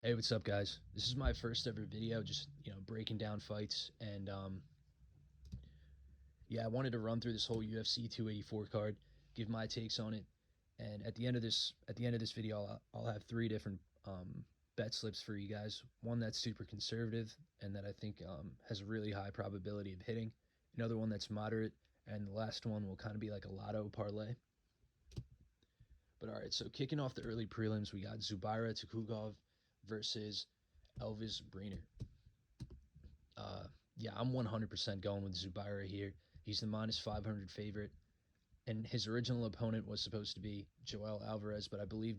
Hey, what's up, guys? This is my first ever video, just breaking down fights, and yeah, I wanted to run through this whole UFC 284 card, give my takes on it, and at the end of this video, I'll have three different bet slips for you guys. One that's super conservative and that I think has a really high probability of hitting. Another one that's moderate, and the last one will kind of be like a lotto parlay. But all right, so kicking off the early prelims, we got Zubaira Tukhugov versus Elvis Brener. Yeah, I'm 100% going with Zubaira here. He's the minus 500 favorite, and his original opponent was supposed to be Joel Alvarez, but I believe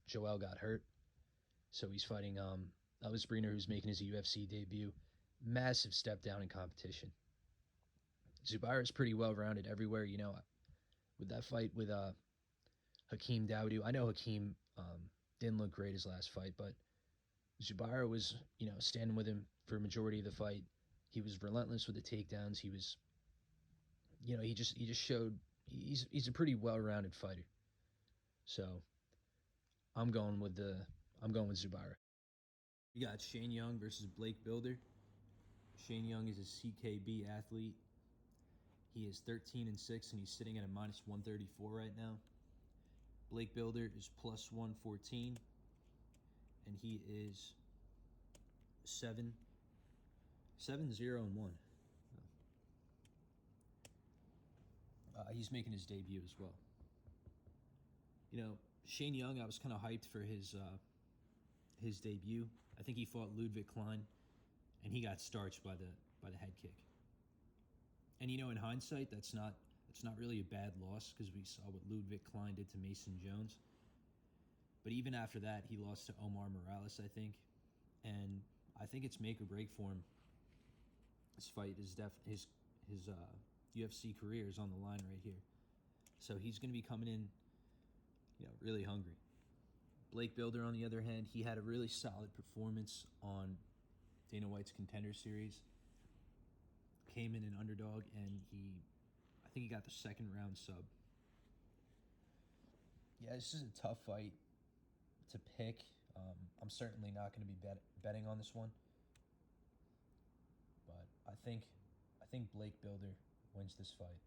Joel got hurt, so he's fighting Elvis Brener, who's making his UFC debut. Massive step down in competition. Zubaira is pretty well rounded everywhere. With that fight with Hakeem Dawodu, I know Hakeem didn't look great his last fight, but Zubaira was standing with him for a majority of the fight. He was relentless with the takedowns. He just showed he's a pretty well-rounded fighter. So I'm going with Zubaira. You got Shane Young versus Blake Builder. Shane Young is a CKB athlete. He is 13-6 and he's sitting at a minus 134 right now. Blake Builder is plus 114 and he is 7-0-1. He's making his debut as well. Shane Young, I was kind of hyped for his debut. I think he fought Ludwig Klein, and he got starched by the head kick. And in hindsight, that's not really a bad loss because we saw what Ludwig Klein did to Mason Jones. But even after that, he lost to Omar Morales, I think, and I think it's make or break for him. This fight is his UFC career is on the line right here, so he's going to be coming in, really hungry. Blake Builder, on the other hand, he had a really solid performance on Dana White's Contender Series. Came in an underdog, and I think he got the second round sub. Yeah, this is a tough fight to pick. I'm certainly not going to be betting on this one, but I think Blake Builder wins this fight.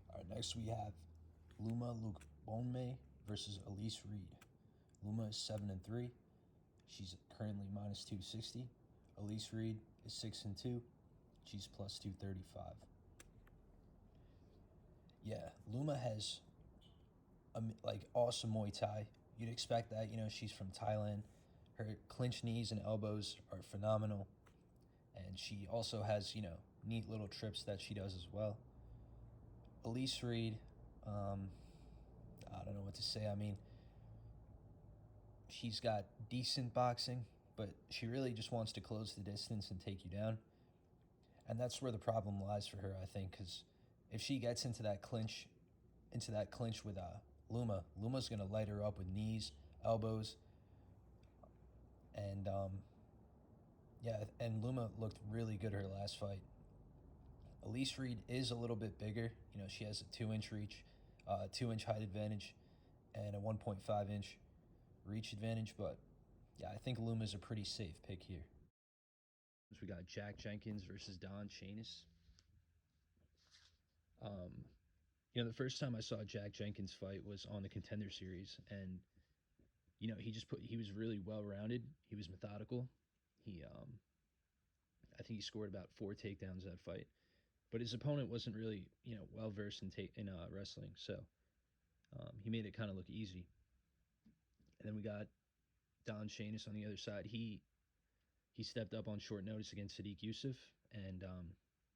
All right, next we have Luma Lukbonme versus Elise Reed. Luma is 7-3. She's currently minus 260. Elise Reed is 6-2. She's plus 235. Yeah, Luma has awesome Muay Thai. You'd expect that. She's from Thailand. Her clinch knees and elbows are phenomenal, and she also has neat little trips that she does as well. Elise Reed, I don't know what to say. I mean, she's got decent boxing, but she really just wants to close the distance and take you down. And that's where the problem lies for her, I think, because if she gets into that clinch with Luma's gonna light her up with knees, elbows, and yeah, and Luma looked really good her last fight. Elise Reed is a little bit bigger. She has a 2-inch reach, 2-inch height advantage, and a 1.5-inch reach advantage. But yeah, I think Luma's a pretty safe pick here. So we got Jack Jenkins versus Don Chanis. Um, the first time I saw Jack Jenkins fight was on the Contender Series, and he was really well rounded. He was methodical. I think he scored about 4 takedowns that fight, but his opponent wasn't really well versed in wrestling, so he made it kind of look easy. And then we got Don Chanis on the other side. He stepped up on short notice against Sadiq Yusuf, and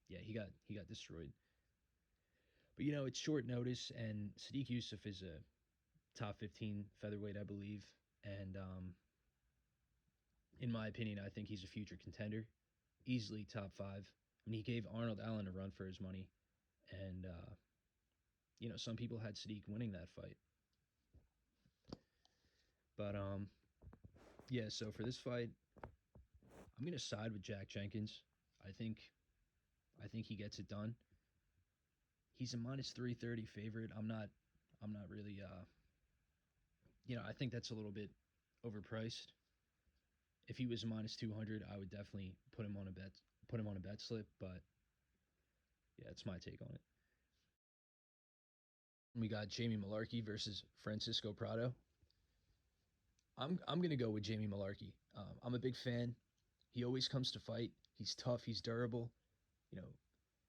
yeah, he got destroyed. But it's short notice, and Sadiq Yusuf is a top 15 featherweight, I believe, and in my opinion, I think he's a future contender, easily top 5. I mean, he gave Arnold Allen a run for his money, and some people had Sadiq winning that fight. But yeah. So for this fight, I'm gonna side with Jack Jenkins. I think I think he gets it done. He's a minus 330 favorite. I'm not really I think that's a little bit overpriced. If he was minus 200, I would definitely put him on a bet slip, but yeah, that's my take on it. We got Jamie Malarkey versus Francisco Prado. I'm gonna go with Jamie Malarkey. I'm a big fan. He always comes to fight. He's tough. He's durable. You know,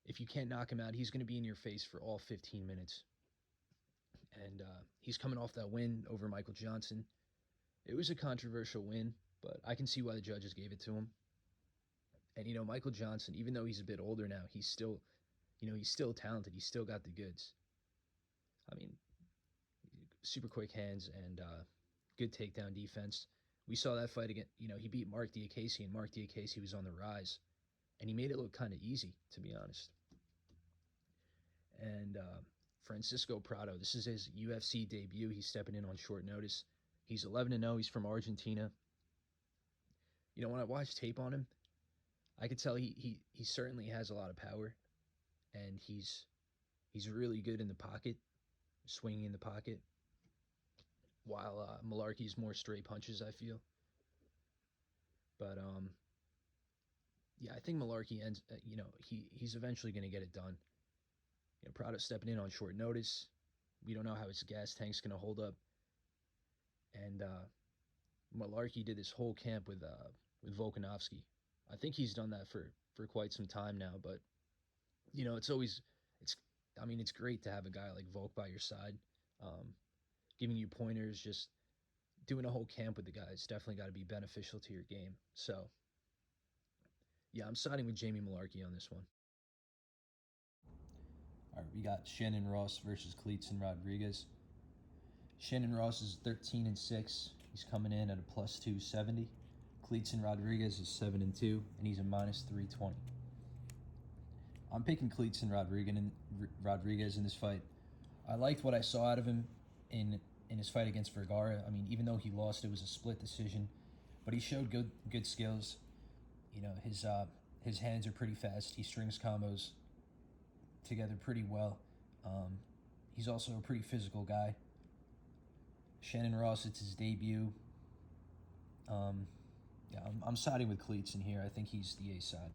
if you can't knock him out, he's gonna be in your face for all 15 minutes. And he's coming off that win over Michael Johnson. It was a controversial win, but I can see why the judges gave it to him. And Michael Johnson, even though he's a bit older now, he's still talented. He's still got the goods. I mean, super quick hands and good takedown defense. We saw that fight again. He beat Mark Diakase, and Mark Diakase was on the rise, and he made it look kind of easy, to be honest. And Francisco Prado, this is his UFC debut. He's stepping in on short notice. He's 11-0. He's from Argentina. When I watched tape on him, I could tell he certainly has a lot of power, and he's really good in the pocket, swinging in the pocket. While Malarkey's more straight punches, I feel. But yeah, I think Malarkey ends. He's eventually going to get it done. Prado stepping in on short notice. We don't know how his gas tank's going to hold up. And Malarkey did this whole camp with Volkanovski. I think he's done that for quite some time now. But it's great to have a guy like Volk by your side, giving you pointers, just doing a whole camp with the guy. It's definitely got to be beneficial to your game. So yeah, I'm siding with Jamie Malarkey on this one. All right, we got Shannon Ross versus Cleetson Rodriguez. Shannon Ross is 13-6. He's coming in at a plus 270. Cleetson Rodriguez is 7-2, and he's a minus 320. I'm picking Cleetson Rodriguez in this fight. I liked what I saw out of him in his fight against Vergara. I mean, even though he lost, it was a split decision, but he showed good skills. His hands are pretty fast. He strings combos together pretty well. He's also a pretty physical guy. Shannon Ross, it's his debut. Yeah, I'm siding with Cleetson here. I think he's the A side.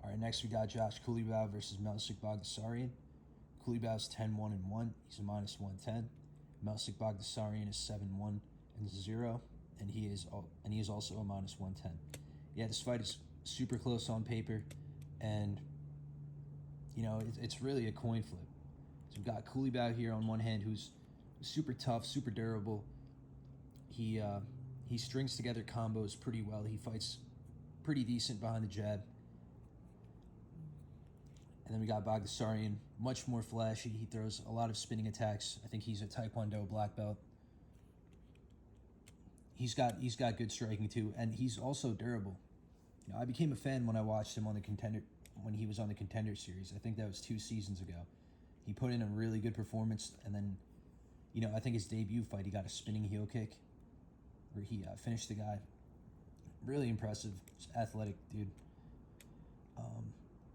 All right, next we got Josh Kulibau versus Melsik Bagdasaryan. Kulibau's 10-1-1. He's a minus 110. Melsik Bagdasaryan is 7-1-0, and he is also a minus 110. Yeah, this fight is super close on paper, and it's really a coin flip. So we've got Kulibau here on one hand, who's super tough, super durable. He strings together combos pretty well. He fights pretty decent behind the jab. And then we got Bagdasaryan, much more flashy. He throws a lot of spinning attacks. I think he's a Taekwondo black belt. He's got good striking too, and he's also durable. I became a fan when I watched him when he was on the Contender Series. I think that was 2 seasons ago. He put in a really good performance, and then, I think his debut fight, he got a spinning heel kick, where he finished the guy. Really impressive, athletic dude.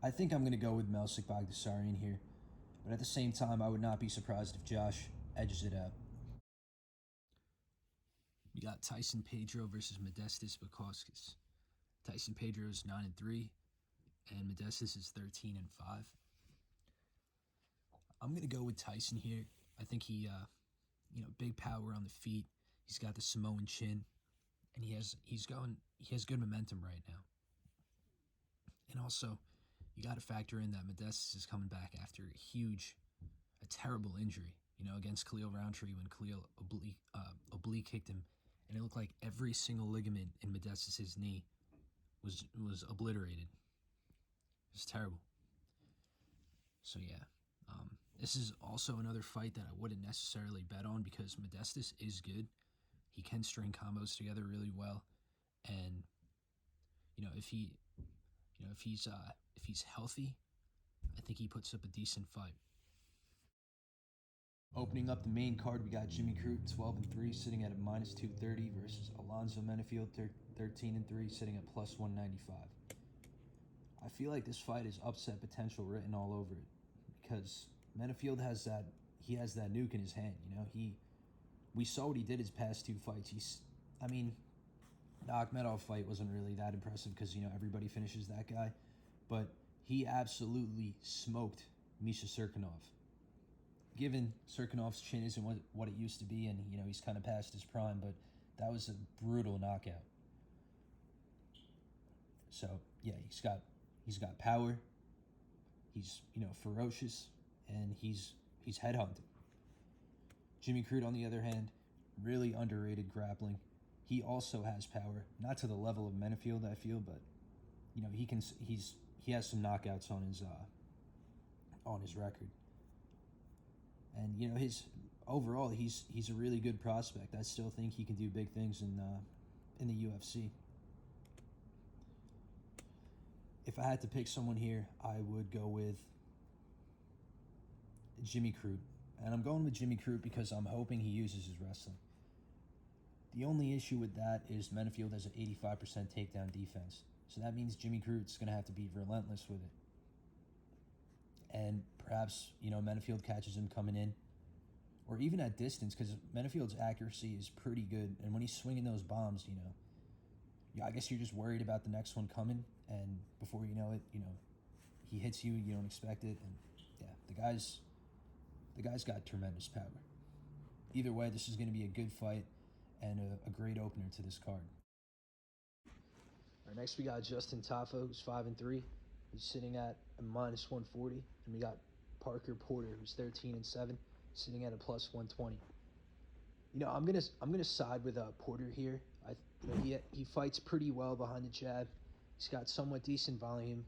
I think I'm going to go with Melsik Bagdasaryan here, but at the same time, I would not be surprised if Josh edges it out. We got Tyson Pedro versus Modestas Bukauskas. Tyson Pedro is 9-3, and Modestas is 13-5. I'm going to go with Tyson here. I think he, big power on the feet. He's got the Samoan chin, and he has good momentum right now. And also, you got to factor in that Modestas is coming back after a terrible injury, against Khalil Roundtree when Khalil oblique kicked him, and it looked like every single ligament in Modestas' knee was obliterated. It was terrible. So yeah, this is also another fight that I wouldn't necessarily bet on because Modestas is good. He can string combos together really well, and if he's healthy, I think he puts up a decent fight. Opening up the main card, we got Jimmy Crute 12-3, sitting at a minus 230 versus Alonzo Menefield 13-3, sitting at plus 195. I feel like this fight is upset potential written all over it because Menefield has that nuke in his hand. we saw what he did his past two fights. I mean, the Akhmedov fight wasn't really that impressive because, everybody finishes that guy. But he absolutely smoked Misha Serkinov. Given Serkinov's chin isn't what it used to be, and, he's kind of past his prime, but that was a brutal knockout. So, yeah, he's got power. He's, ferocious, and he's headhunting. Jimmy Crute, on the other hand, really underrated grappling. He also has power, not to the level of Menafield, I feel, but he has some knockouts on his record. And his overall, he's a really good prospect. I still think he can do big things in the UFC. If I had to pick someone here, I would go with Jimmy Crute. And I'm going with Jimmy Crute because I'm hoping he uses his wrestling. The only issue with that is Menafield has an 85% takedown defense. So that means Jimmy Crute's going to have to be relentless with it. And perhaps, Menafield catches him coming in. Or even at distance, because Menafield's accuracy is pretty good. And when he's swinging those bombs, I guess you're just worried about the next one coming. And before you know it, he hits you, you don't expect it. And yeah, the guy's got tremendous power. Either way, this is going to be a good fight and a great opener to this card. All right, next we got Justin Tafa, who's 5-3. He's sitting at a minus 140, and we got Parker Porter, who's 13-7, sitting at a plus 120. I'm gonna side with Porter here. He fights pretty well behind the jab. He's got somewhat decent volume.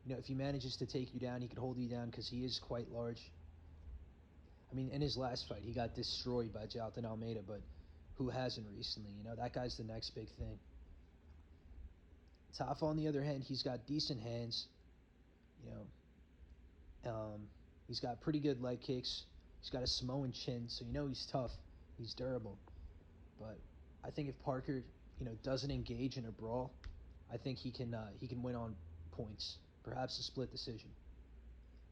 If he manages to take you down, he could hold you down because he is quite large. I mean, in his last fight, he got destroyed by Jalton Almeida, but who hasn't recently? That guy's the next big thing. Tafa, on the other hand, he's got decent hands. He's got pretty good leg kicks. He's got a Samoan chin, so he's tough. He's durable. But I think if Parker, doesn't engage in a brawl, I think he can win on points, perhaps a split decision.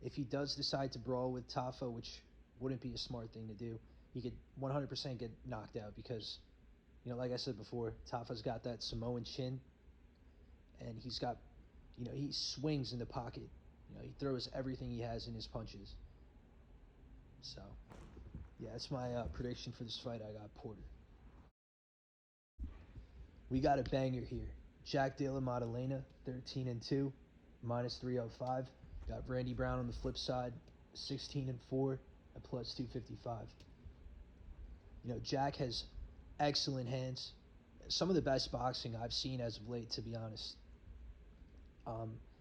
If he does decide to brawl with Tafa, which wouldn't be a smart thing to do, he could 100% get knocked out because, like I said before, Tafa's got that Samoan chin, and he's got, he swings in the pocket. He throws everything he has in his punches. So, yeah, that's my prediction for this fight. I got Porter. We got a banger here. Jack Della Maddalena, 13-2, minus 305. Got Randy Brown on the flip side, 16-4, at plus 255. Jack has excellent hands. Some of the best boxing I've seen as of late, to be honest.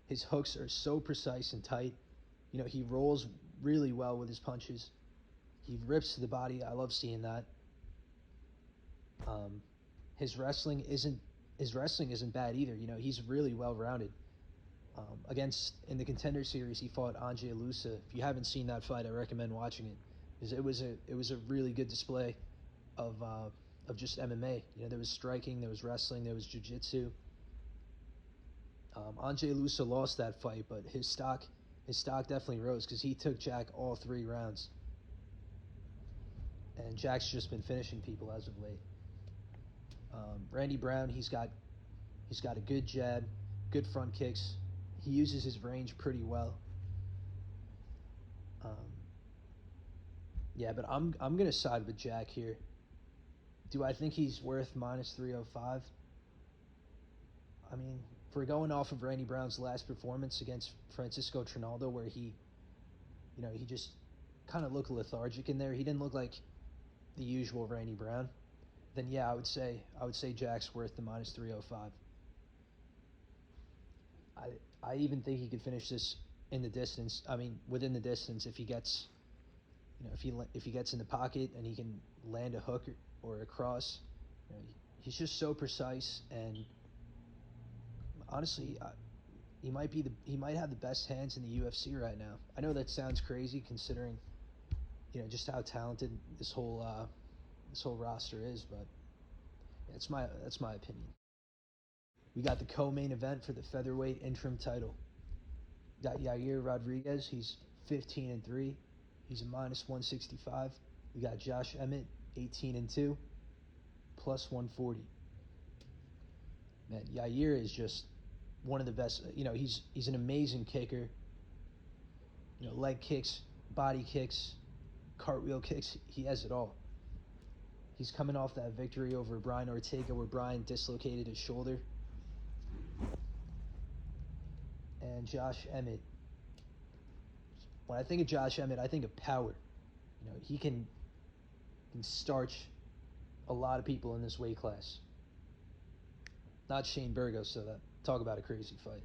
His hooks are so precise and tight. He rolls really well with his punches. He rips to the body. I love seeing that. His wrestling isn't bad either. He's really well rounded. In the Contender Series, he fought Ange Alusa. If you haven't seen that fight, I recommend watching it because it was a really good display of just MMA. There was striking, there was wrestling, there was jiu-jitsu. Ange Alusa lost that fight, but his stock definitely rose because he took Jack all 3 rounds. And Jack's just been finishing people as of late. Randy Brown, he's got a good jab, good front kicks. He uses his range pretty well. But I'm gonna side with Jack here. Do I think he's worth minus 305? I mean, if we're going off of Randy Brown's last performance against Francisco Trinaldo, where he just kind of looked lethargic in there. He didn't look like the usual Randy Brown. Then yeah, I would say Jack's worth the minus 305. I even think he could finish this in the distance. I mean, within the distance if he gets, if he gets in the pocket and he can land a hook or a cross. He's just so precise, and honestly, he might have the best hands in the UFC right now. I know that sounds crazy considering, just how talented this whole roster is, but that's my opinion. We got the co-main event for the featherweight interim title. Got Yair Rodriguez. He's 15-3. He's a minus 165. We got Josh Emmett. 18-2, plus 140. Man, Yair is just one of the best. He's an amazing kicker. Leg kicks, body kicks, cartwheel kicks. He has it all. He's coming off that victory over Brian Ortega where Brian dislocated his shoulder. And Josh Emmett. When I think of Josh Emmett, I think of power. He can starch a lot of people in this weight class. Not Shane Burgos, so talk about a crazy fight.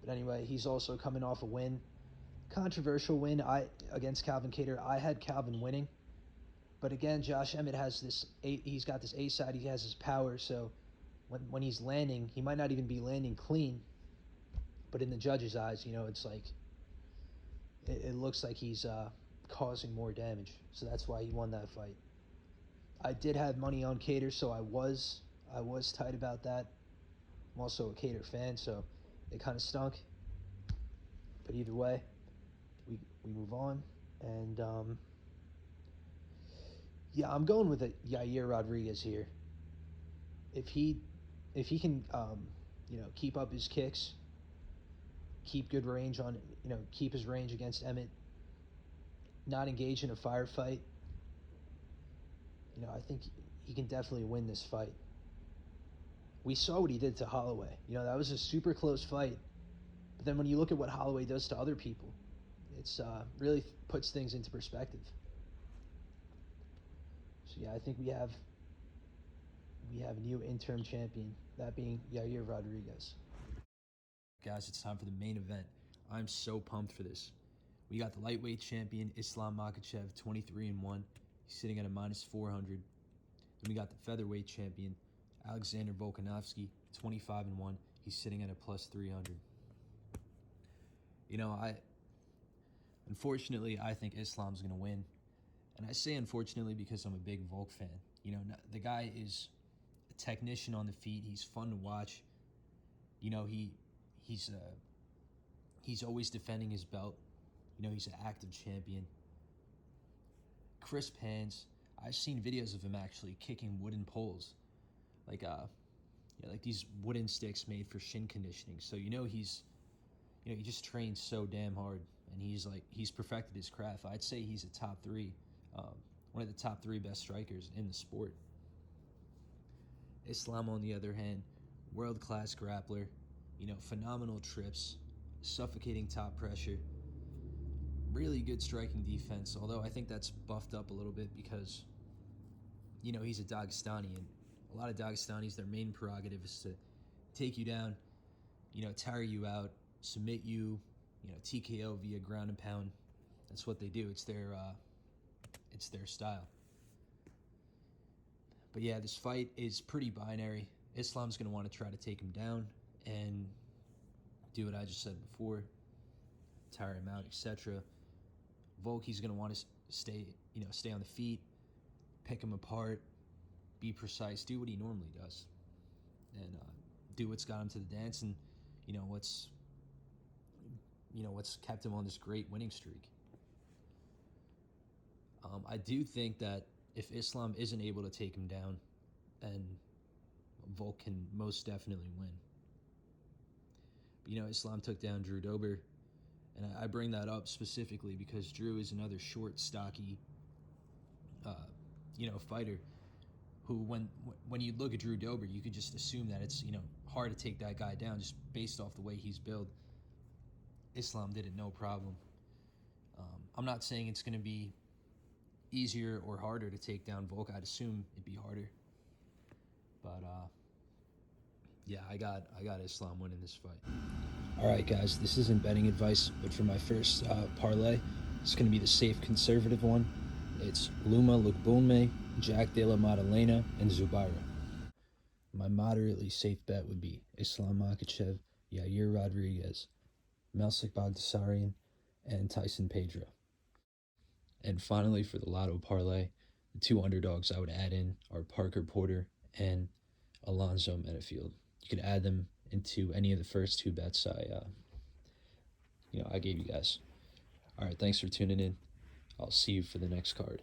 But anyway, he's also coming off a win. Controversial win against Calvin Kattar. I had Calvin winning. But again, Josh Emmett has he's got this A side, he has his power, so when he's landing, he might not even be landing clean, but in the judge's eyes, it's like, it looks like he's causing more damage, so that's why he won that fight. I did have money on Kattar, so I was tight about that. I'm also a Kattar fan, so it kind of stunk. But either way, we move on, and yeah, I'm going with Yair Rodriguez here. If he can, keep up his kicks, keep good range on, keep his range against Emmett, not engage in a firefight, I think he can definitely win this fight. We saw what he did to Holloway. That was a super close fight. But then when you look at what Holloway does to other people, it's really puts things into perspective. So yeah, I think we have a new interim champion, that being Yair Rodriguez. Guys, it's time for the main event. I'm so pumped for this. We got the lightweight champion, Islam Makhachev, 23-1. He's sitting at a minus 400. Then we got the featherweight champion, Alexander Volkanovski, 25-1. He's sitting at a plus 300. Unfortunately, I think Islam's going to win. And I say unfortunately because I'm a big Volk fan. The guy is a technician on the feet. He's fun to watch. He's always defending his belt. He's an active champion. Crisp hands. I've seen videos of him actually kicking wooden poles, like these wooden sticks made for shin conditioning. So he just trains so damn hard, and he's perfected his craft. I'd say he's a top three, one of the top three best strikers in the sport. Islam, on the other hand, world-class grappler, phenomenal trips, suffocating top pressure, really good striking defense, although I think that's buffed up a little bit because, he's a Dagestani, and a lot of Dagestanis, their main prerogative is to take you down, tire you out, submit you, TKO via ground and pound. That's what they do. It's their style. But yeah, this fight is pretty binary. Islam's going to want to try to take him down and do what I just said before, tire him out, etc. Volk, he's going to want to stay on the feet, pick him apart, be precise, do what he normally does, and do what's got him to the dance, and what's kept him on this great winning streak. I do think that if Islam isn't able to take him down, then Volk can most definitely win. But Islam took down Drew Dober, and I bring that up specifically because Drew is another short, stocky, fighter who, when you look at Drew Dober, you could just assume that it's hard to take that guy down just based off the way he's built. Islam did it no problem. I'm not saying it's going to be easier or harder to take down Volk. I'd assume it'd be harder. But yeah, I got Islam winning this fight. All right, guys, this isn't betting advice, but for my first parlay, it's going to be the safe conservative one. It's Luma Lukbulme, Jack De La Maddalena, and Zubaira. My moderately safe bet would be Islam Makhachev, Yair Rodriguez, Melsik Bagdasaryan, and Tyson Pedro. And finally, for the Lotto parlay, the two underdogs I would add in are Parker Porter and Alonzo Metafield. You could add them into any of the first two bets I gave you guys. All right, thanks for tuning in. I'll see you for the next card.